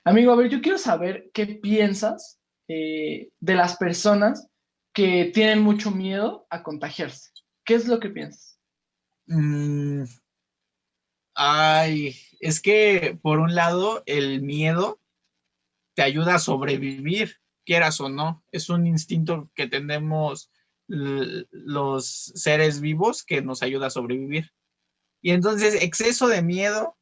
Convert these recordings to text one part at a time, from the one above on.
Amigo, a ver, yo quiero saber qué piensas de las personas que tienen mucho miedo a contagiarse. ¿Qué es lo que piensas? Mm, ay, es que por un lado el miedo te ayuda a sobrevivir, quieras o no. Es un instinto que tenemos los seres vivos que nos ayuda a sobrevivir. Y entonces exceso de miedo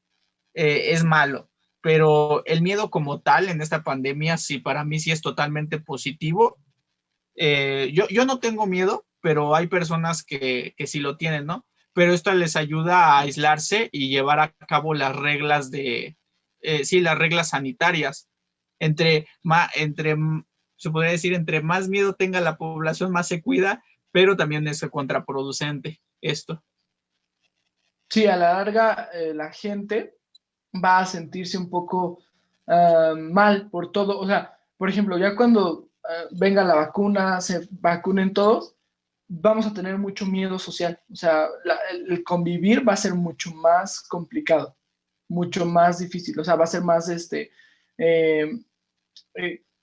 es malo, pero el miedo como tal en esta pandemia, sí, para mí sí es totalmente positivo. Yo no tengo miedo, pero hay personas que sí lo tienen, ¿no? Pero esto les ayuda a aislarse y llevar a cabo las reglas sí, las reglas sanitarias. Entre, se podría decir, entre más miedo tenga la población, más se cuida, pero también es contraproducente esto. Sí, a la larga la gente va a sentirse un poco mal por todo. O sea, por ejemplo, ya cuando venga la vacuna, se vacunen todos, vamos a tener mucho miedo social. O sea, el convivir va a ser mucho más complicado, mucho más difícil. O sea, va a ser más eh,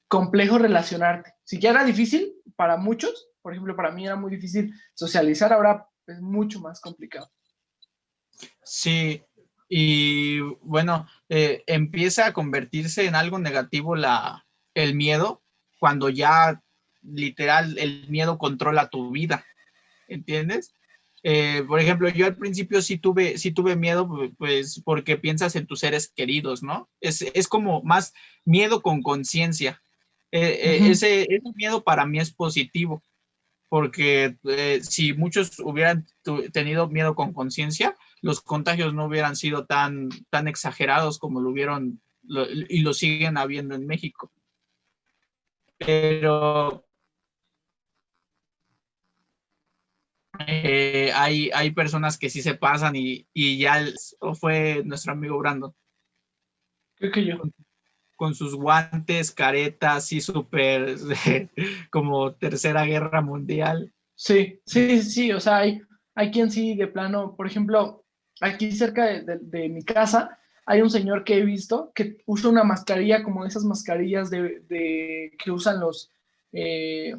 complejo relacionarte. Si ya era difícil para muchos, por ejemplo, para mí era muy difícil socializar, ahora es mucho más complicado. Sí, y bueno, empieza a convertirse en algo negativo el miedo cuando ya literal el miedo controla tu vida, ¿entiendes? Por ejemplo, yo al principio sí tuve miedo, pues porque piensas en tus seres queridos, ¿no? Es como más miedo con conciencia. Ujú. Ese miedo para mí es positivo, porque si muchos hubieran tenido miedo con conciencia, los contagios no hubieran sido tan exagerados como y lo siguen habiendo en México. Pero hay personas que sí se pasan y ya fue nuestro amigo Brandon Creo que yo. con sus guantes, caretas y súper como Tercera Guerra Mundial. Sí, sí, sí, o sea, hay quien sí, de plano, por ejemplo, aquí cerca de mi casa, hay un señor que he visto que usa una mascarilla como esas mascarillas que usan eh,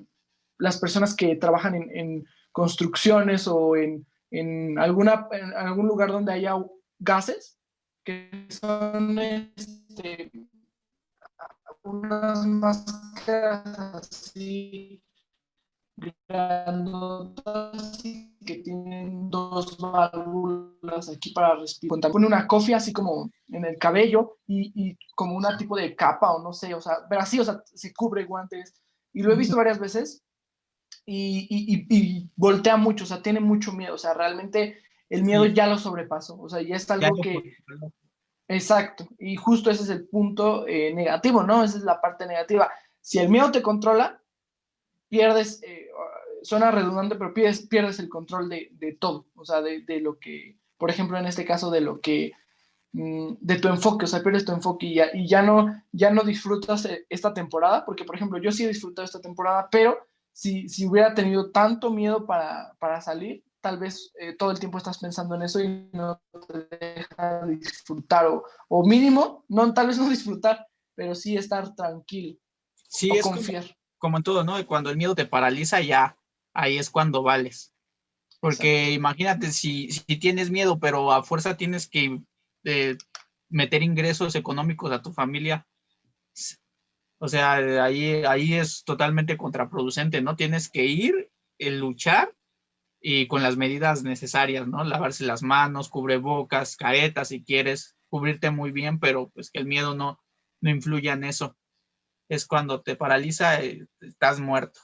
las personas que trabajan en construcciones o en algún lugar donde haya gases, que son unas máscaras así grandotas y que tienen dos válvulas aquí para respirar. Pone una cofia así como en el cabello y como una tipo de capa o no sé, o sea, pero así, o sea, se cubre guantes. Y lo he visto varias veces y voltea mucho, o sea, tiene mucho miedo, o sea, realmente el miedo Sí, ya lo sobrepasó, o sea, ya es ya algo lo que, controló. exacto, y justo ese es el punto negativo, ¿no? Esa es la parte negativa. Si el miedo te controla, pierdes, suena redundante, pero pierdes el control de todo, o sea, de lo que, por ejemplo, en este caso, de lo que, de tu enfoque, o sea, pierdes tu enfoque ya no disfrutas esta temporada, porque, por ejemplo, yo sí he disfrutado esta temporada, pero si hubiera tenido tanto miedo para salir, tal vez todo el tiempo estás pensando en eso y no te deja disfrutar, o mínimo, no, tal vez no disfrutar, pero sí estar tranquilo Sí, o es confiar. como en todo, ¿no? Cuando el miedo te paraliza, ya ahí es cuando vales. Exacto. Porque imagínate, si tienes miedo, pero a fuerza tienes que eh, meter ingresos económicos a tu familia, o sea, ahí es totalmente contraproducente, ¿no? Tienes que ir, luchar y con las medidas necesarias, ¿no? Lavarse las manos, cubrebocas, caretas si quieres, cubrirte muy bien, pero pues que el miedo no influya en eso. Es cuando te paraliza, estás muerto.